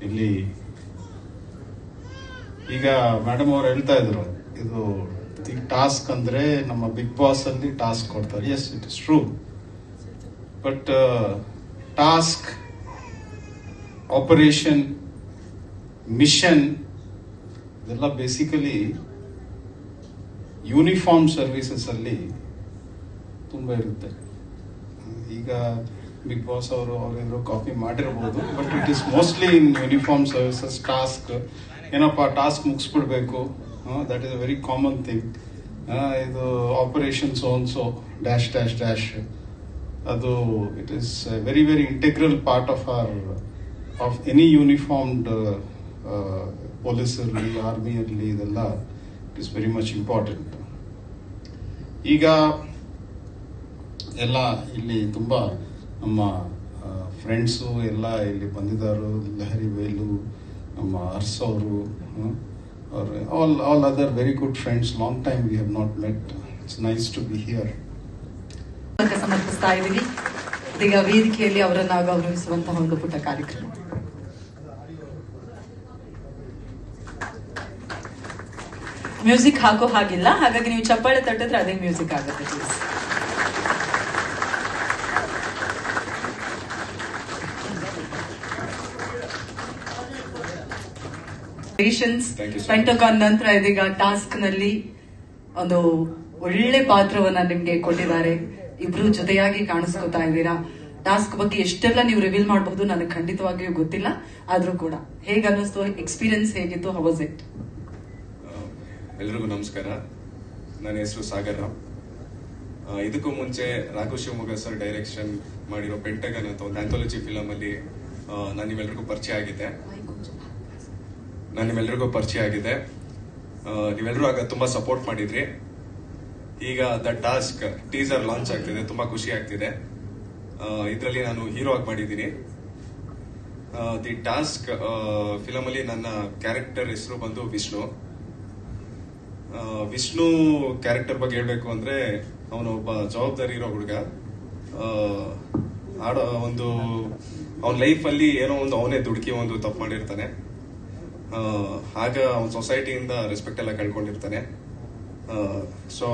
ಇಲ್ಲಿ ಈಗ ಮೇಡಮ್ ಅವ್ರು ಹೇಳ್ತಾ ಇದ್ರು, ಇದು ಟಾಸ್ಕ್ ಅಂದ್ರೆ ನಮ್ಮ ಬಿಗ್ ಬಾಸ್ ಅಲ್ಲಿ ಟಾಸ್ಕ್ ಕೊಡ್ತಾರೆ. Yes, it is true. But task, operation, mission ಇದೆಲ್ಲ ಬೇಸಿಕಲಿ ಯೂನಿಫಾರ್ಮ್ ಸರ್ವಿಸಸ್ ಅಲ್ಲಿ ತುಂಬ ಇರುತ್ತೆ. ಈಗ ಬಿಗ್ ಬಾಸ್ ಅವರೇನೋ ಕಾಪಿ ಮಾಡಿರ್ಬೋದು, but it is mostly in uniform services. Task ಏನಪ್ಪ, ಟಾಸ್ಕ್ ಮುಗಿಸ್ಬಿಡ್ಬೇಕು, that is a very common thing. ಇದು operation so dash dash dash, ಅದು it is very very integral part of any uniformed police ಇರಲಿ, army ಇರಲಿ, ಇದೆಲ್ಲ it is very much important. ಈಗ ಎಲ್ಲ ಇಲ್ಲಿ ತುಂಬ ನಮ್ಮ ಫ್ರೆಂಡ್ಸು ಎಲ್ಲ ಇಲ್ಲಿ ಬಂದಿದ್ದಾರೆ. ಲಹರಿ ವೇಲು, ನಮ್ಮ ಹರ್ಸ್ ಅವರು, all other very good friends. Long time we have not met. It's nice to be here. ಸಮರ್ಪಿಸ್ತಾ ಇದ್ದೀವಿ. ಇದೀಗ ವೇದಿಕೆಯಲ್ಲಿ ಅವರನ್ನ ಗೌರವಿಸುವಂತಹ ಒಂದು ಪುಟ್ಟ ಕಾರ್ಯಕ್ರಮ. ಮ್ಯೂಸಿಕ್ ಹಾಕೋ ಹಾಗಿಲ್ಲ, ಹಾಗಾಗಿ ನೀವು ಚಪ್ಪಾಳೆ ತಟ್ಟಿದ್ರೆ ಅದೇ ಮ್ಯೂಸಿಕ್ ಆಗುತ್ತೆ. ಪೆಂಟಗಾನ್ ನಂತರ ಇದೀಗ ಟಾಸ್ಕ್ ನಲ್ಲಿ ಒಂದು ಒಳ್ಳೆ ಪಾತ್ರವನ್ನ ನಿಮ್ಗೆ ಕೊಟ್ಟಿದ್ದಾರೆ. ಇಬ್ರು ಜೊತೆಯಾಗಿ ಕಾಣಿಸ್ಕೊತಾ ಇದ್ದೀರಾ. ಟಾಸ್ಕ್ ಬಗ್ಗೆ ಎಷ್ಟೆಲ್ಲ ನೀವು ರಿವೀಲ್ ಮಾಡಬಹುದು ನನಗೆ ಖಂಡಿತವಾಗಿಯೂ ಗೊತ್ತಿಲ್ಲ, ಆದ್ರೂ ಕೂಡ ಹೇಗೆ ಅನ್ನಿಸ್ತು, ಎಕ್ಸ್ಪೀರಿಯನ್ಸ್ ಹೇಗಿತ್ತು, ಹೌ ವಾಸ್ ಇಟ್? ಎಲ್ರಿಗೂ ನಮಸ್ಕಾರ. ನನ್ನ ಹೆಸರು ಸಾಗರ್ ರಾವ್. ಇದಕ್ಕೂ ಮುಂಚೆ ರಾಘು ಶಿವಮೊಗ್ಗ ಸರ್ ಡೈರೆಕ್ಷನ್ ಮಾಡಿರೋ ಪೆಂಟಗನ್ ಅಂತ ಒಂದು ಆಂಥಾಲಜಿ ಫಿಲಮ್ ಅಲ್ಲಿ ನಾನು ನಿಮ್ಮೆಲ್ರಿಗೂ ಪರಿಚಯ ಆಗಿದೆ. ನೀವೆಲ್ಲರೂ ಆಗ ತುಂಬಾ ಸಪೋರ್ಟ್ ಮಾಡಿದ್ರಿ. ಈಗ ದ ಟಾಸ್ಕ್ ಟೀಸರ್ ಲಾಂಚ್ ಆಗ್ತಿದೆ, ತುಂಬಾ ಖುಷಿ ಆಗ್ತಿದೆ. ಇದರಲ್ಲಿ ನಾನು ಹೀರೋ ಆಗಿ ಮಾಡಿದ್ದೀನಿ. ದಿ ಟಾಸ್ಕ್ ಫಿಲಮ್ ಅಲ್ಲಿ ನನ್ನ ಕ್ಯಾರೆಕ್ಟರ್ ಹೆಸರು ಬಂದು ವಿಷ್ಣು. ವಿಷ್ಣು ಕ್ಯಾರೆಕ್ಟರ್ ಬಗ್ಗೆ ಹೇಳ್ಬೇಕು ಅಂದ್ರೆ, ಅವನು ಒಬ್ಬ ಜವಾಬ್ದಾರಿ ಇರೋ ಹುಡುಗ. ಅವನ ಲೈಫ್ ಅಲ್ಲಿ ಏನೋ ಒಂದು ಅವನೇ ದುಡುಕಿ ಒಂದು ತಪ್ಪು ಮಾಡಿರ್ತಾನೆ. ಆಗ ಅವನ ಸೊಸೈಟಿಯಿಂದ ರೆಸ್ಪೆಕ್ಟ್ ಎಲ್ಲ ಕಳ್ಕೊಂಡಿರ್ತಾನೆ. ಸೊ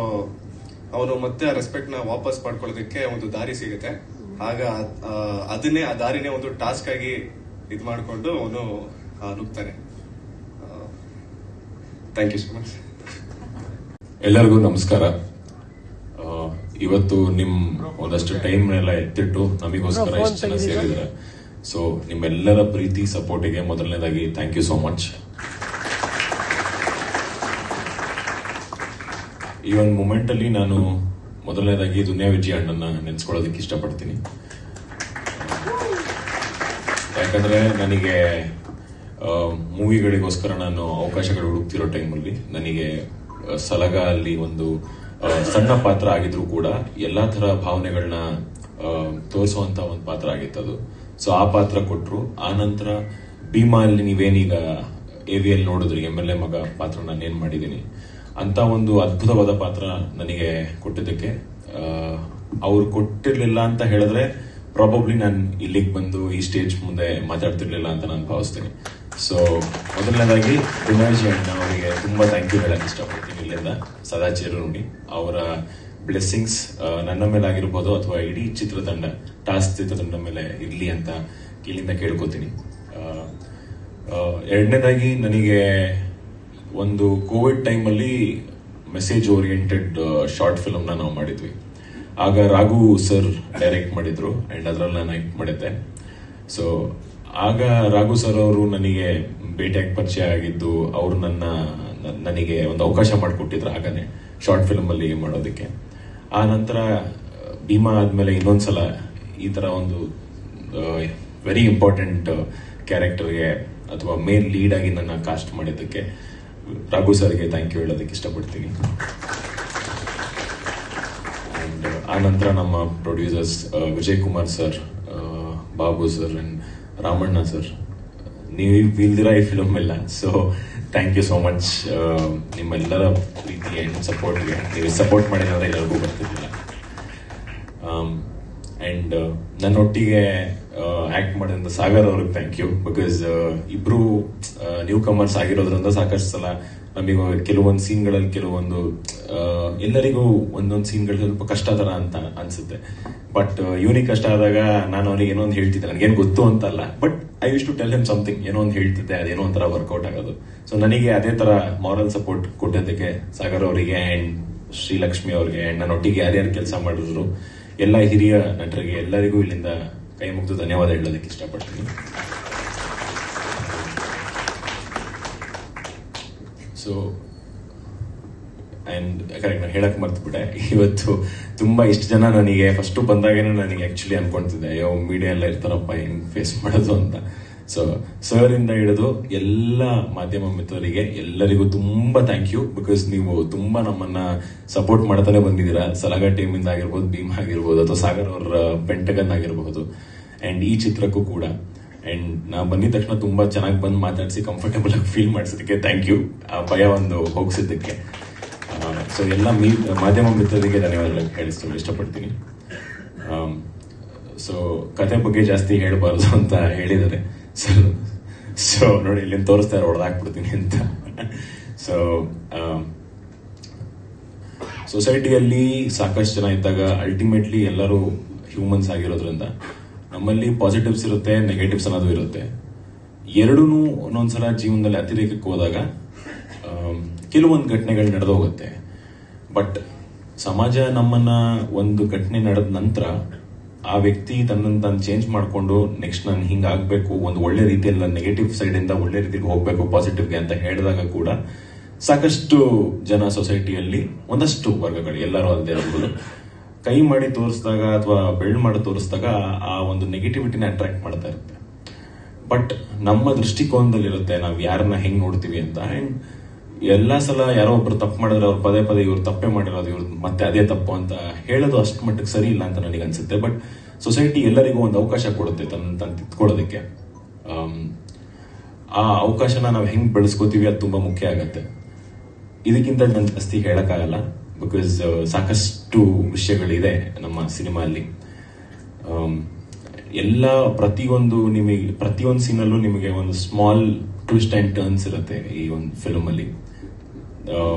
ಅವನು ಮತ್ತೆ ಆ ರೆಸ್ಪೆಕ್ಟ್ ನ ವಾಪಸ್ ಪಡ್ಕೊಳ್ಳೋದಕ್ಕೆ ಒಂದು ದಾರಿ ಸಿಗುತ್ತೆ. ಆಗ ಆ ದಾರಿನೇ ಒಂದು ಟಾಸ್ಕ್ ಆಗಿ ಇದ್ ಮಾಡ್ಕೊಂಡು ಅವನು ನುಗ್ತಾನೆ. Thank you so much. ಎಲ್ಲರಿಗೂ ನಮಸ್ಕಾರ. ಇವತ್ತು ನಿಮ್ ಒಂದಷ್ಟು ಟೈಮ್ ಎಲ್ಲ ಎತ್ತಿಟ್ಟು ನಮಗೋಸ್ಕರ ಎಷ್ಟು ಜನ ಸೇರಿದ್ರೆ, ಸೊ ನಿಮ್ಮೆಲ್ಲರ ಪ್ರೀತಿ ಸಪೋರ್ಟಿಗೆ ಮೊದಲನೇದಾಗಿ ಥ್ಯಾಂಕ್ ಯು ಸೋ ಮಚ್. ಈ ಒಂದು ಮೂಮೆಂಟ್ ಅಲ್ಲಿ ನಾನು ಮೊದಲನೇದಾಗಿ ದುನಿಯಾ ವಿಜಯ್ ಅಣ್ಣನ ನೆನೆಸ್ಕೊಳ್ಳೋದಕ್ಕೆ ಇಷ್ಟಪಡ್ತೀನಿ. ಯಾಕಂದ್ರೆ ನನಗೆ ಮೂವಿಗಳಿಗೋಸ್ಕರ ನಾನು ಅವಕಾಶಗಳು ಹುಡುಕ್ತಿರೋ ಟೈಮಲ್ಲಿ ನನಗೆ ಸಲಗ ಅಲ್ಲಿ ಒಂದು ಸಣ್ಣ ಪಾತ್ರ ಆಗಿದ್ರು ಕೂಡ ಎಲ್ಲಾ ತರ ಭಾವನೆಗಳನ್ನ ತೋರಿಸುವಂತ ಒಂದು ಪಾತ್ರ ಆಗಿತ್ತದು. ಸೊ ಆ ಪಾತ್ರ ಕೊಟ್ರು. ಆ ನಂತರ ಭೀಮಾ ಅಲ್ಲಿ ನೀವೇನೀಗ AVL ನೋಡಿದ್ರಿ, MLA ಮಗ ಪಾತ್ರ ನಾನು ಏನ್ ಮಾಡಿದ್ದೀನಿ ಅಂತ ಒಂದು ಅದ್ಭುತವಾದ ಪಾತ್ರ ನನಗೆ ಕೊಟ್ಟಿದ್ದಕ್ಕೆ ಅವ್ರು ಕೊಟ್ಟಿರ್ಲಿಲ್ಲ ಅಂತ ಹೇಳಿದ್ರೆ ಪ್ರಾಬಬ್ಲಿ ನಾನು ಇಲ್ಲಿಗೆ ಬಂದು ಈ ಸ್ಟೇಜ್ ಮುಂದೆ ಮಾತಾಡ್ತಿರ್ಲಿಲ್ಲ ಅಂತ ನಾನು ಭಾವಿಸ್ತೀನಿ. ಸೊ ಮೊದಲನೇದಾಗಿ ದುನಿಯಾ ಅಣ್ಣ ಅವರಿಗೆ ತುಂಬಾ ಥ್ಯಾಂಕ್ ಯು ಹೇಳಕ್ ಇಷ್ಟಪಡ್ತೀನಿ. ಇಲ್ಲಿಂದ ಸದಾ ಚಿರಋಣಿ. ಅವರ ಬ್ಲೆಸ್ಸಿಂಗ್ಸ್ ನನ್ನ ಮೇಲೆ ಆಗಿರ್ಬೋದು ಅಥವಾ ಇಡೀ ಟಾಸ್ಕ್ ಚಿತ್ರತಂಡ ಮೇಲೆ ಇರ್ಲಿ ಅಂತ ಇಲ್ಲಿಂದ ಕೇಳ್ಕೊತೀನಿ. ಎರಡನೇದಾಗಿ ನನಗೆ ಒಂದು ಕೋವಿಡ್ ಟೈಮಲ್ಲಿ ಮೆಸೇಜ್ ಓರಿಯೆಂಟೆಡ್ ಶಾರ್ಟ್ ಫಿಲ್ಮ್ ನಾವು ಮಾಡಿದ್ವಿ. ಆಗ ರಾಘು ಸರ್ ಡೈರೆಕ್ಟ್ ಮಾಡಿದ್ರು ಅಂಡ್ ಅದ್ರಲ್ಲಿ ನಾನು ಆಕ್ಟ್ ಮಾಡಿದ್ದೆ. ಸೊ ಆಗ ರಾಘು ಸರ್ ಅವರು ನನಗೆ ಭೇಟಿಯಾಗಿ ಪರಿಚಯ ಆಗಿದ್ದು, ಅವರು ನನಗೆ ಒಂದು ಅವಕಾಶ ಮಾಡಿಕೊಟ್ಟಿದ್ರು ಆಗನೇ ಶಾರ್ಟ್ ಫಿಲ್ಮ್ ಅಲ್ಲಿ ಮಾಡೋದಕ್ಕೆ. ಆ ನಂತರ ಭೀಮಾ ಆದ್ಮೇಲೆ ಇನ್ನೊಂದ್ಸಲ ಈ ತರ ಒಂದು ವೆರಿ ಇಂಪಾರ್ಟೆಂಟ್ ಕ್ಯಾರೆಕ್ಟರ್ಗೆ ಅಥವಾ ಮೇನ್ ಲೀಡ್ ಆಗಿ ನನ್ನ ಕಾಸ್ಟ್ ಮಾಡಿದ್ದಕ್ಕೆ ರಾಘು ಸರ್ಗೆ ಥ್ಯಾಂಕ್ ಯು ಹೇಳೋದಕ್ಕೆ ಇಷ್ಟಪಡ್ತೀನಿ. ಅಂಡ್ ಆ ನಂತರ ನಮ್ಮ producers Vijay Kumar sir, Babu sir and Ramanna sir, ನೀವು ಇಲ್ದಿರ ಈ ಫಿಲಮ್ ಇಲ್ಲ. So thank you so much. ನಿಮ್ಮೆಲ್ಲರ ಪ್ರೀತಿ ಅಂಡ್ ಸಪೋರ್ಟ್ಗೆ, ನೀವು ಸಪೋರ್ಟ್ ಮಾಡಿದ್ರೆ ಎಲ್ಲರಿಗೂ ಬರ್ತಿರ್ಲಿಲ್ಲ. ಅಂಡ್ ನನ್ನೊಟ್ಟಿಗೆ ಆಕ್ಟ್ ಮಾಡಿದಂತ ಸಾಗರ್ ಅವ್ರಿಗೆ ಥ್ಯಾಂಕ್ ಯು. ಬಿಕಾಸ್ ಇಬ್ರು ನ್ಯೂ ಕಮರ್ಸ್ ಆಗಿರೋದ್ರಿಂದ ಸಾಕಷ್ಟು ಸಲ ನಮಗೆ ಕೆಲವೊಂದು ಸೀನ್ಗಳಲ್ಲಿ ಕೆಲವೊಂದು ಎಲ್ಲರಿಗೂ ಒಂದೊಂದು ಸೀನ್ಗಳು ಸ್ವಲ್ಪ ಕಷ್ಟ ತರ ಅಂತ ಅನ್ಸುತ್ತೆ. ಬಟ್ ಇವನಿಗೆ ಕಷ್ಟ ಆದಾಗ ನಾನು ಅವನಿಗೆ ಏನೋ ಒಂದು ಹೇಳ್ತಿದ್ದೆ, ನನಗೇನು ಗೊತ್ತು ಅಂತಲ್ಲ, but I use to tell him something, ಏನೋ ಒಂದು ಹೇಳ್ತಿದ್ದೆ, ಅದೇನೋ ಒಂಥರ ವರ್ಕೌಟ್ ಆಗೋದು. ಸೊ ನನಗೆ ಅದೇ ತರ ಮಾರಲ್ ಸಪೋರ್ಟ್ ಕೊಟ್ಟಿದ್ದಕ್ಕೆ ಸಾಗರ್ ಅವರಿಗೆ ಅಂಡ್ ಶ್ರೀಲಕ್ಷ್ಮಿ ಅವರಿಗೆ ಅಂಡ್ ನಾನು ಒಟ್ಟಿಗೆ ಯಾರ್ಯಾರು ಕೆಲಸ ಮಾಡಿದ್ರು ಎಲ್ಲ ಹಿರಿಯ ನಟರಿಗೆ ಎಲ್ಲರಿಗೂ ಇಲ್ಲಿಂದ ಕೈ ಮುಗಿದು ಧನ್ಯವಾದ ಹೇಳೋದಕ್ಕೆ ಇಷ್ಟಪಡ್ತೀನಿ. ಸೊ ಅಂಡ್ ಕರೆಕ್ಟ್ ನಾನು ಹೇಳಕ್ ಮರ್ತ್ಬಿಟ್ಟೆ, ಇವತ್ತು ತುಂಬಾ ಇಷ್ಟು ಜನ ನನಗೆ ಫಸ್ಟ್ ಬಂದಾಗೇನೆ ನನಗೆ ಆಕ್ಚುಲಿ ಅನ್ಕೊಂತಿದ್ದೆ, ಅಯ್ಯೋ ಮೀಡಿಯಾ ಎಲ್ಲ ಇರ್ತಾರಪ್ಪ ಹೆಂಗ್ ಫೇಸ್ ಮಾಡೋದು ಅಂತ. ಸೊ ಸರ್ ಇಂದ ಹಿಡಿದು ಎಲ್ಲ ಮಾಧ್ಯಮ ಮಿತ್ರರಿಗೆ ಎಲ್ಲರಿಗೂ ತುಂಬಾ ಥ್ಯಾಂಕ್ ಯು. ಬಿಕಾಸ್ ನೀವು ತುಂಬಾ ನಮ್ಮನ್ನ ಸಪೋರ್ಟ್ ಮಾಡ್ತಾನೆ ಬಂದಿದ್ದೀರಾ. ಸಲಗ ಟೀಮ್ ಇಂದ ಆಗಿರ್ಬೋದು, ಭೀಮ್ ಆಗಿರ್ಬೋದು, ಅಥವಾ ಸಾಗರ್ ಅವರ ಪೆಂಟಗನ್ ಆಗಿರಬಹುದು, ಅಂಡ್ ಈ ಚಿತ್ರಕ್ಕೂ ಕೂಡ. ಅಂಡ್ ನಾ ಬಂದಿದ ತಕ್ಷಣ ತುಂಬಾ ಚೆನ್ನಾಗಿ ಬಂದು ಮಾತಾಡಿಸಿ ಕಂಫರ್ಟೇಬಲ್ ಆಗಿ ಫೀಲ್ ಮಾಡಿಸೋದಕ್ಕೆ ಥ್ಯಾಂಕ್ ಯು. ಆ ಭಯ ಒಂದು ಹೋಗಿಸಿದ್ದಕ್ಕೆ. ಸೊ ಎಲ್ಲ ಮಾಧ್ಯಮ ಮಿತ್ರರಿಗೆ ಧನ್ಯವಾದಗಳು ಹೇಳಿಸ್ತು ಇಷ್ಟಪಡ್ತೀನಿ. ಸೊ ಕತೆ ಬಗ್ಗೆ ಜಾಸ್ತಿ ಹೇಳಬಾರ್ದು ಅಂತ ಹೇಳಿದ್ದಾರೆ. ಸೊ ನೋಡಿ ಇಲ್ಲಿಂದ ತೋರಿಸ್ತಾ ಹೊಡೆದಾಕ್ಬಿಡ್ತೀನಿ ಅಂತ. ಸೊ ಸೊಸೈಟಿಯಲ್ಲಿ ಸಾಕಷ್ಟು ಜನ ಇದ್ದಾಗ ಅಲ್ಟಿಮೇಟ್ಲಿ ಎಲ್ಲರೂ ಹ್ಯೂಮನ್ಸ್ ಆಗಿರೋದ್ರಿಂದ ನಮ್ಮಲ್ಲಿ ಪಾಸಿಟಿವ್ಸ್ ಇರುತ್ತೆ, ನೆಗೆಟಿವ್ಸ್ ಅನ್ನೋದು ಇರುತ್ತೆ. ಎರಡೂ ಒಂದೊಂದ್ಸಲ ಜೀವನದಲ್ಲಿ ಅತಿರೇಕಕ್ಕೆ ಹೋದಾಗ ಕೆಲವೊಂದು ಘಟನೆಗಳು ನಡೆದೋಗುತ್ತೆ. ಬಟ್ ಸಮಾಜ ನಮ್ಮನ್ನ ಒಂದು ಘಟನೆ ನಡೆದ ನಂತರ ಆ ವ್ಯಕ್ತಿ ತನ್ನನ್ನು ತಾನು ಚೇಂಜ್ ಮಾಡಿಕೊಂಡು ನೆಕ್ಸ್ಟ್ ನಾನು ಹಿಂಗಾಗಬೇಕು, ಒಂದು ಒಳ್ಳೆ ರೀತಿಯಲ್ಲಿ ನೆಗೆಟಿವ್ ಸೈಡ್ ಇಂದ ಒಳ್ಳೆ ರೀತಿಗೆ ಹೋಗ್ಬೇಕು ಪಾಸಿಟಿವ್ಗೆ ಅಂತ ಹೇಳಿದಾಗ ಕೂಡ ಸಾಕಷ್ಟು ಜನ ಸೊಸೈಟಿಯಲ್ಲಿ ಒಂದಷ್ಟು ವರ್ಗಗಳು, ಎಲ್ಲರೂ ಅಲ್ಲದೆ ಇರ್ಬೋದು, ಕೈ ಮಾಡಿ ತೋರಿಸಿದಾಗ ಅಥವಾ ಬೆಳ್ಳು ಮಾಡಿ ತೋರಿಸಿದಾಗ ಆ ಒಂದು ನೆಗೆಟಿವಿಟಿನ ಅಟ್ರಾಕ್ಟ್ ಮಾಡ್ತಾ ಇರುತ್ತೆ. ಬಟ್ ನಮ್ಮ ದೃಷ್ಟಿಕೋನದಲ್ಲಿರುತ್ತೆ ನಾವು ಯಾರನ್ನ ಹೆಂಗ್ ನೋಡ್ತೀವಿ ಅಂತ. ಅಂಡ್ ಎಲ್ಲಾ ಸಲ ಯಾರೋ ಒಬ್ರು ತಪ್ಪು ಮಾಡಿದ್ರೆ ಅವ್ರು ಪದೇ ಪದೇ ಇವ್ರು ತಪ್ಪೇ ಮಾಡಿರೋದು, ಇವ್ರು ಮತ್ತೆ ಅದೇ ತಪ್ಪು ಅಂತ ಹೇಳೋದು ಅಷ್ಟು ಮಟ್ಟಿಗೆ ಸರಿ ಇಲ್ಲ ಅಂತ ನನಗೆ ಅನ್ಸುತ್ತೆ. ಬಟ್ ಸೊಸೈಟಿ ಎಲ್ಲರಿಗೂ ಒಂದು ಅವಕಾಶ ಕೊಡುತ್ತೆ ತನ್ನ ತಿದ್ಕೊಳ್ಳೋದಕ್ಕೆ. ಆ ಅವಕಾಶನ ನಾವು ಹೆಂಗ್ ಬೆಳೆಸ್ಕೋತೀವಿ ಅದು ತುಂಬಾ ಮುಖ್ಯ ಆಗತ್ತೆ. ಇದಕ್ಕಿಂತ ನಾನು ಜಾಸ್ತಿ ಹೇಳಕ್ಕಾಗಲ್ಲ. ಬಿಕಾಸ್ ಸಾಕಷ್ಟು ವಿಷಯಗಳಿದೆ ನಮ್ಮ ಸಿನಿಮಾ ಅಲ್ಲಿ. ಎಲ್ಲ ಪ್ರತಿಯೊಂದು ಸೀನಲ್ಲೂ ನಿಮಗೆ ಒಂದು ಸ್ಮಾಲ್ ಟ್ವಿಸ್ಟ್ ಅಂಡ್ ಟರ್ನ್ಸ್ ಇರುತ್ತೆ ಈ ಒಂದು ಫಿಲ್ಮ್ ಅಲ್ಲಿ.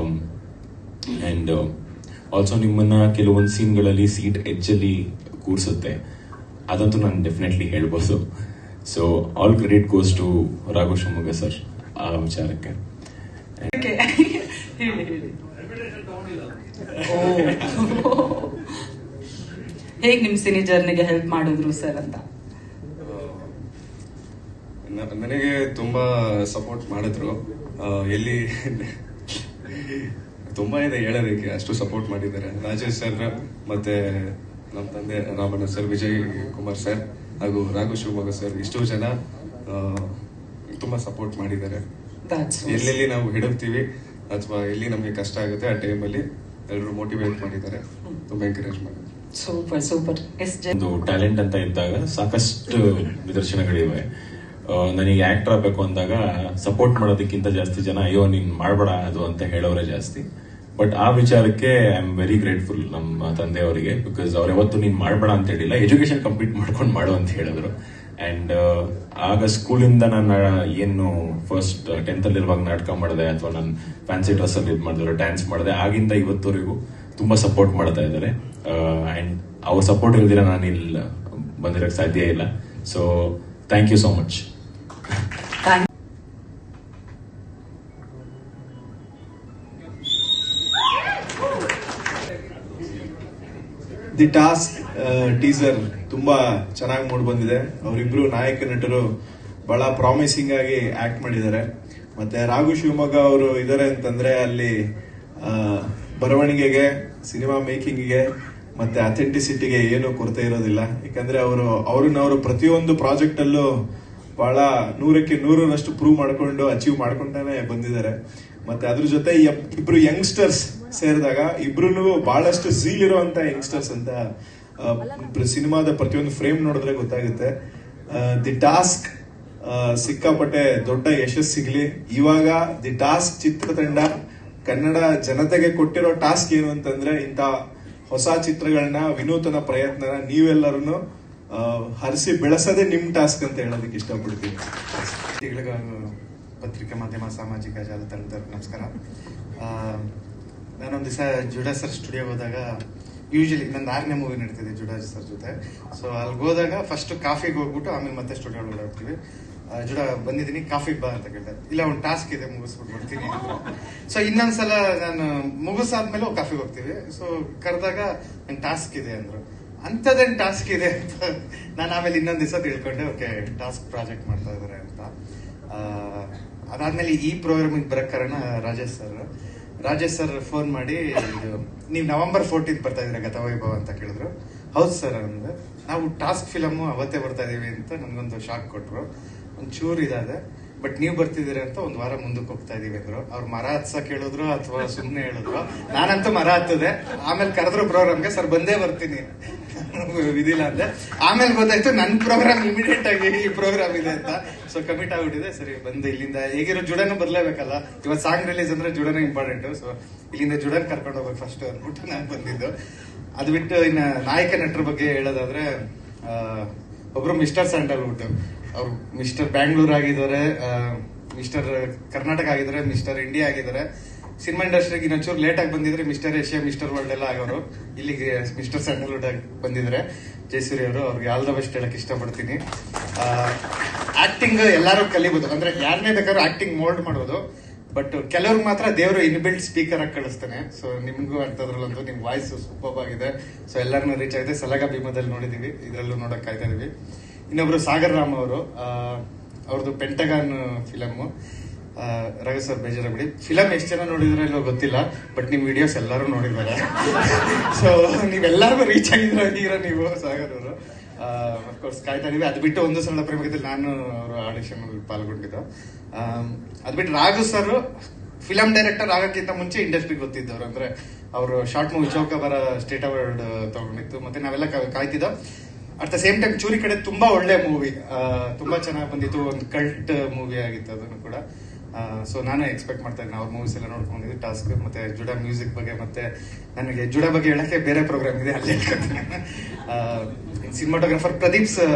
ಅಂಡ್ ಆಲ್ಸೋ ನಿಮ್ಮನ್ನ ಕೆಲವೊಂದು ಸೀನ್ಗಳಲ್ಲಿ ಸೀಟ್ ಎಡ್ಜಲ್ಲಿ ಕೂರಿಸುತ್ತೆ, ಅದಂತೂ ನಾನು ಡೆಫಿನೆಟ್ಲಿ ಹೇಳ್ಬೋದು. So all credit goes to Raghu Shivamogga sir ಆ ವಿಚಾರಕ್ಕೆ. ಹೇಗ್ ನಿಮ್ ಸಿನಿ ಜರ್ನಿಗೆ ಹೆಲ್ಪ್ ಮಾಡಿದ್ರು ಸರ್ ಅಂತ? ನನಗೆ ತುಂಬಾ ಸಪೋರ್ಟ್ ಮಾಡಿದ್ರು. ಎಲ್ಲಿ ತುಂಬಾ ಇದೆ ಹೇಳೋದಕ್ಕೆ, ಅಷ್ಟು ಸಪೋರ್ಟ್ ಮಾಡಿದ್ದಾರೆ. ರಾಜೇಶ್ ಸರ್ ಮತ್ತೆ ನಮ್ಮ ತಂದೆ ರಾಮಣ್ಣ ಸರ್, ವಿಜಯ್ ಕುಮಾರ್ ಸರ್ ಹಾಗೂ ರಾಘು ಶಿವಮೊಗ್ಗ ಸರ್, ಇಷ್ಟು ಜನ ತುಂಬಾ ಸಪೋರ್ಟ್ ಮಾಡಿದ್ದಾರೆ. ಎಲ್ಲೆಲ್ಲಿ ನಾವು ಹಿಡುತ್ತೀವಿ ಅಥವಾ ಎಲ್ಲಿ ನಮಗೆ ಕಷ್ಟ ಆಗುತ್ತೆ ಆ ಟೈಮಲ್ಲಿ ಎಲ್ಲರೂ ಮೋಟಿವೇಟ್ ಮಾಡಿದ್ದಾರೆ, ತುಂಬಾ ಎಂಕರೇಜ್ ಮಾಡಿದ್ದಾರೆ. Super super. ಒಂದು ಟ್ಯಾಲೆಂಟ್ ಅಂತ ಇದ್ದಾಗ ಸಾಕಷ್ಟು ನಿದರ್ಶನಗಳಿವೆ. ನನಗೆ ಆಕ್ಟರ್ ಆಗಬೇಕು ಅಂದಾಗ ಸಪೋರ್ಟ್ ಮಾಡೋದಕ್ಕಿಂತ ಜಾಸ್ತಿ ಜನ ಅಯ್ಯೋ ನೀನ್ ಮಾಡ್ಬೇಡ ಅದು ಅಂತ ಹೇಳೋರೆ ಜಾಸ್ತಿ. ಬಟ್ ಆ ವಿಚಾರಕ್ಕೆ ಐ ಆಮ್ ವೆರಿ ಗ್ರೇಟ್ಫುಲ್ ನಮ್ಮ ತಂದೆಯವರಿಗೆ. ಬಿಕಾಸ್ ಅವ್ರು ಯಾವತ್ತು ನೀನ್ ಮಾಡ್ಬೇಡ ಅಂತ ಹೇಳಿಲ್ಲ, ಎಜುಕೇಶನ್ ಕಂಪ್ಲೀಟ್ ಮಾಡ್ಕೊಂಡು ಮಾಡು ಅಂತ ಹೇಳಿದ್ರು. ಅಂಡ್ ಆಗ ಸ್ಕೂಲಿಂದ ನಾನು ಏನು ಫಸ್ಟ್ 10th ಅಲ್ಲಿರುವಾಗ ನಾಟಕ ಮಾಡಿದೆ ಅಥವಾ ನಾನು ಫ್ಯಾನ್ಸಿ ಡ್ರೆಸ್ ಅಲ್ಲಿ ಇದು ಮಾಡಿದ್ರೆ ಡ್ಯಾನ್ಸ್ ಮಾಡಿದೆ, ಆಗಿಂದ ಇವತ್ತವರೆಗೂ ತುಂಬಾ ಸಪೋರ್ಟ್ ಮಾಡ್ತಾ ಇದ್ದಾರೆ. ಅಂಡ್ ಅವ್ರ ಸಪೋರ್ಟ್ ಇಲ್ದಿರ ನಾನು ಇಲ್ಲಿ ಬಂದಿರಕ್ ಸಾಧ್ಯ ಇಲ್ಲ. So thank you so much. The task teaser ತುಂಬಾ ಚೆನ್ನಾಗಿ ಮೂಡ್ ಬಂದಿದೆ. ಅವರಿಬ್ರು ನಾಯಕ ನಟರು ಬಹಳ ಪ್ರಾಮಿಸಿಂಗ್ ಆಗಿ ಆಕ್ಟ್ ಮಾಡಿದ್ದಾರೆ. ಮತ್ತೆ ರಾಘು ಶಿವಮೊಗ್ಗ ಅವರು ಇದ್ದಾರೆ ಅಂತಂದ್ರೆ ಅಲ್ಲಿ ಬರವಣಿಗೆಗೆ, ಸಿನಿಮಾ ಮೇಕಿಂಗ್ಗೆ ಮತ್ತೆ ಅಥೆಂಟಿಸಿಟಿಗೆ ಏನು ಕೊರತೆ ಇರೋದಿಲ್ಲ. ಯಾಕಂದ್ರೆ ಅವರು ಪ್ರತಿಯೊಂದು ಪ್ರಾಜೆಕ್ಟ್ ಅಲ್ಲೂ ಬಹಳ 100ಕ್ಕೆ 100ರಷ್ಟು ಪ್ರೂವ್ ಮಾಡ್ಕೊಂಡು ಅಚೀವ್ ಮಾಡ್ಕೊಂಡಾನೆ ಬಂದಿದ್ದಾರೆ. ಮತ್ತೆ ಅದ್ರ ಜೊತೆ ಇಬ್ರು ಯಂಗ್ಸ್ಟರ್ಸ್ ಸೇರಿದಾಗ ಇಬ್ರು ಬಹಳಷ್ಟು ಝೀಲ್ ಇರುವಂತ ಯಂಗ್ಸ್ಟರ್ಸ್ ಅಂತ ಸಿನಿಮಾದ ಪ್ರತಿಯೊಂದು ಫ್ರೇಮ್ ನೋಡಿದ್ರೆ ಗೊತ್ತಾಗುತ್ತೆ. ದಿ ಟಾಸ್ಕ್ ಸಿಕ್ಕಾಪಟ್ಟೆ ದೊಡ್ಡ ಯಶಸ್ಸು ಸಿಗ್ಲಿ. ಇವಾಗ ದಿ ಟಾಸ್ಕ್ ಚಿತ್ರತಂಡ ಕನ್ನಡ ಜನತೆಗೆ ಕೊಟ್ಟಿರೋ ಟಾಸ್ಕ್ ಏನು ಅಂತಂದ್ರೆ ಇಂಥ ಹೊಸ ಚಿತ್ರಗಳನ್ನ, ವಿನೂತನ ಪ್ರಯತ್ನನ ನೀವೆಲ್ಲರೂ ಹರಿಸಿ ಬೆಳೆಸೋದೇ ನಿಮ್ ಟಾಸ್ಕ್ ಅಂತ ಹೇಳೋದಕ್ಕೆ ಇಷ್ಟಪಡ್ತೀನಿ. ಪತ್ರಿಕಾ ಮಾಧ್ಯಮ ಸಾಮಾಜಿಕ ಜಾಲತಾಣದ ನಮಸ್ಕಾರ. ನಾನೊಂದು ದಿವಸ ಜುಡಾ ಸರ್ ಸ್ಟುಡಿಯೋ ಹೋದಾಗ, ಯೂಶಲಿ ನಂದು 6ನೇ ಮೂವಿ ನಡೀತಿದೆ ಜುಡಾ ಸರ್ ಜೊತೆ. ಸೊ ಅಲ್ಲಿಗೆ ಹೋದಾಗ ಫಸ್ಟ್ ಕಾಫಿಗೆ ಹೋಗ್ಬಿಟ್ಟು ಆಮೇಲೆ ಮತ್ತೆ ಸ್ಟುಡಿಯೋ ಒಳಗಡೆ ಹೋಗ್ತೀವಿ. ಜುಡಾ ಬಂದಿದ್ದೀನಿ, ಕಾಫಿಗೆ ಬಾ ಅಂತ ಕೇಳಿದೆ. ಇಲ್ಲ, ಒಂದು ಟಾಸ್ಕ್ ಇದೆ, ಮುಗಿಸ್ಬಿಟ್ಟು ಬರ್ತೀನಿ ಅಂದ್ರು. ಸೊ ಇನ್ನೊಂದ್ಸಲ ನಾನು ಮುಗಿಸಾದ್ಮೇಲೆ ಕಾಫಿಗೆ ಹೋಗ್ತೀವಿ. ಸೊ ಕರೆದಾಗ ನಂಗೆ ಟಾಸ್ಕ್ ಇದೆ ಅಂದ್ರು. ಅಂಥದ್ದೇನು ಟಾಸ್ಕ್ ಇದೆ ಅಂತ ನಾನು ಆಮೇಲೆ ಇನ್ನೊಂದು ದಿವಸ ತಿಳ್ಕೊಂಡೆ, ಓಕೆ ಟಾಸ್ಕ್ ಪ್ರಾಜೆಕ್ಟ್ ಮಾಡ್ತಾ ಇದಾರೆ ಅಂತ. ಅದಾದ್ಮೇಲೆ ಈ ಪ್ರೋಗ್ರಾಮಿಗೆ ಬರಕ್ ಕಾರಣ ರಾಜೇಶ್ ಸರ್ ಫೋನ್ ಮಾಡಿ, ನೀವು November 14 ಬರ್ತಾ ಇದ್ರೆ ಗತವೈಭವ ಅಂತ ಕೇಳಿದ್ರು. ಹೌದು ಸರ್ ಅಂದ್ರೆ, ನಾವು ಟಾಸ್ಕ್ ಫಿಲಮ್ ಅವತ್ತೇ ಬರ್ತಾ ಇದೀವಿ ಅಂತ ನನ್ಗೊಂದು ಶಾಕ್ ಕೊಟ್ರು. ಒಂಚೂರು ಇದಾದೆ, ಬಟ್ ನೀವು ಬರ್ತಿದ್ದೀರಿ ಅಂತ ಒಂದು ವಾರ ಮುಂದಕ್ಕೆ ಹೋಗ್ತಾ ಇದೀವಿ ಅಂದ್ರು. ಅವ್ರು ಮರ ಹತ್ಸಕ್ ಹೇಳಿದ್ರು ಅಥವಾ ಸುಮ್ಮನೆ ಹೇಳಿದ್ರು. ನಾನಂತೂ ಮರ ಹತ್ತದೆ. ಆಮೇಲೆ ಕರೆದ್ರು ಪ್ರೋಗ್ರಾಮ್ಗೆ, ಸರ್ ಬಂದೇ ಬರ್ತೀನಿ ಇದಿಲ್ಲ ಅಂದೆ. ಆಮೇಲೆ ಗೊತ್ತಾಯ್ತು ನನ್ನ ಪ್ರೋಗ್ರಾಮ್ ಇಮಿಡಿಯೇಟ್ ಆಗಿ ಈ ಪ್ರೋಗ್ರಾಮ್ ಇದೆ ಅಂತ. ಸೊ ಕಮಿಟ್ ಆಗ್ಬಿಟ್ಟಿದೆ. ಸರಿ ಬಂದು ಇಲ್ಲಿಂದ ಹೇಗಿರೋ ಜುಡಾನು ಬರ್ಲೇಬೇಕಲ್ಲ, ಇವತ್ತು ಸಾಂಗ್ ರಿಲೀಸ್ ಅಂದ್ರೆ ಜುಡಾನು ಇಂಪಾರ್ಟೆಂಟ್. ಸೊ ಇಲ್ಲಿಂದ ಜುಡಾನ್ ಕರ್ಕೊಂಡು ಹೋಗ್ಬೇಕು ಫಸ್ಟ್ ಅಂದ್ಬಿಟ್ಟು ನಾನು ಬಂದಿದ್ದು. ಅದು ಬಿಟ್ಟು ಇನ್ನ ನಾಯಕ ನಟರ ಬಗ್ಗೆ ಹೇಳೋದಾದ್ರೆ, ಒಬ್ರು ಮಿಸ್ಟರ್ ಸ್ಯಾಂಡಲ್ವುಡ್, ಅವ್ರು ಮಿಸ್ಟರ್ ಬ್ಯಾಂಗ್ಳೂರ್ ಆಗಿದ್ದಾರೆ, ಮಿಸ್ಟರ್ ಕರ್ನಾಟಕ ಆಗಿದ್ದಾರೆ, ಮಿಸ್ಟರ್ ಇಂಡಿಯಾ ಆಗಿದ್ದಾರೆ. ಸಿನಿಮಾ ಇಂಡಸ್ಟ್ರಿಗೆ ಇನ್ನೊಂಚೂರು ಲೇಟ್ ಆಗಿ ಬಂದಿದ್ರೆ ಮಿಸ್ಟರ್ ಏಷ್ಯಾ, ಮಿಸ್ಟರ್ ವರ್ಲ್ಡ್ ಎಲ್ಲ ಆಗೋರು. ಇಲ್ಲಿಗೆ ಮಿಸ್ಟರ್ ಸ್ಯಾಂಡಲ್ವುಡ್ ಆಗಿ ಬಂದಿದ್ದಾರೆ ಜಯಸೂರ್ಯ ಅವರು. ಅವ್ರಿಗೆ ಆಲ್ ದ ಬೆಸ್ಟ್ ಹೇಳಕ್ ಇಷ್ಟಪಡ್ತೀನಿ. ಆಕ್ಟಿಂಗ್ ಎಲ್ಲಾರು ಕಲಿಬಹುದು, ಅಂದ್ರೆ ಯಾರನ್ನೇ ಬೇಕಾದ್ರೂ ಆಕ್ಟಿಂಗ್ ಮೋಲ್ಡ್ ಮಾಡೋದು. ಬಟ್ ಕೆಲವ್ರಿಗೆ ಮಾತ್ರ ದೇವರು ಇನ್ಬಿಲ್ಟ್ ಸ್ಪೀಕರ್ ಆಗಿ ಕಳಿಸ್ತಾನೆ. ಸೊ ನಿಮ್ಗೂ ಅಂತದ್ರಲ್ಲಂತೂ ನಿಮ್ ವಾಯ್ಸ್ ಸೂಪರ್ ಆಗಿದೆ. ಸೊ ಎಲ್ಲರನ್ನೂ ರೀಚ್ ಆಗಿದೆ. ಸಲಗ ಭೀಮದಲ್ಲಿ ನೋಡಿದೀವಿ, ಇದ್ರಲ್ಲೂ ನೋಡಕ್ ಕಾಯ್ತಾ ಇದೀವಿ. ಇನ್ನೊಬ್ರು ಸಾಗರ್ ರಾಮ್ ಅವರು, ಅವ್ರದ್ದು ಪೆಂಟಗಾನ್ ಫಿಲಮ್. ರಘು ಸರ್ ಬೇಜಾರಾಗ್ಬಿಡಿ, ಫಿಲಮ್ ಎಷ್ಟು ಜನ ನೋಡಿದ್ರೆ ಇಲ್ಲೋ ಗೊತ್ತಿಲ್ಲ, ಬಟ್ ನಿಮ್ ವಿಡಿಯೋಸ್ ಎಲ್ಲರೂ ನೋಡಿದ್ದಾರೆ. ಸೊ ನೀವೆಲ್ಲರಿಗೂ ರೀಚ್ ಆಗಿರೋ ನೀವು ಸಾಗರ್ ಅವರು. ಅಫ್ಕೋರ್ಸ್ ಕಾಯ್ತಾ ಇದೀವಿ. ಅದು ಬಿಟ್ಟು ಒಂದು ಸಲ ಪ್ರೇಮದಲ್ಲಿ ನಾನು ಅವರು ಆಡಿಷನ್ ಪಾಲ್ಗೊಂಡಿದ್ದು. ಅದು ಬಿಟ್ಟು ರಾಘು ಸರ್ ಫಿಲಂ ಡೈರೆಕ್ಟರ್ ಆಗಕ್ಕಿಂತ ಮುಂಚೆ ಇಂಡಸ್ಟ್ರಿಗೆ ಗೊತ್ತಿದ್ದವ್ರು. ಅಂದ್ರೆ ಅವರು ಶಾರ್ಟ್ ಮೂವಿ ಚೌಕಬಾರ ಸ್ಟೇಟ್ ಅವಾರ್ಡ್ ತಗೊಂಡಿತ್ತು. ಮತ್ತೆ ನಾವೆಲ್ಲ ಕಾಯ್ತಿದ್ದೋ. ಅಟ್ ದ ಸೇಮ್ ಟೈಮ್ ಚೂರಿ ಕಡೆ ತುಂಬಾ ಒಳ್ಳೆ ಮೂವಿ, ತುಂಬಾ ಚೆನ್ನಾಗಿ ಬಂದಿತ್ತು. ಒಂದು ಕಲ್ಟ್ ಮೂವಿ ಆಗಿತ್ತು ಅದನ್ನು ಕೂಡ. ಸೊ ನಾನು ಎಕ್ಸ್ಪೆಕ್ಟ್ ಮಾಡ್ತಾ ಇದ್ದೀನಿ. ಅವ್ರ ಮೂವೀಸ್ ಎಲ್ಲ ನೋಡ್ಕೊಂಡಿದ್ದು ಟಾಸ್ಕ್. ಮತ್ತೆ ಜುಡಾ ಮ್ಯೂಸಿಕ್ ಬಗ್ಗೆ, ಮತ್ತೆ ನನಗೆ ಜುಡಾ ಬಗ್ಗೆ ಹೇಳಕ್ಕೆ ಬೇರೆ ಪ್ರೋಗ್ರಾಮ್ ಇದೆ, ಅಲ್ಲೇ ಸಿನಿಮಾಟೋಗ್ರಾಫರ್ ಪ್ರದೀಪ್ ಸರ್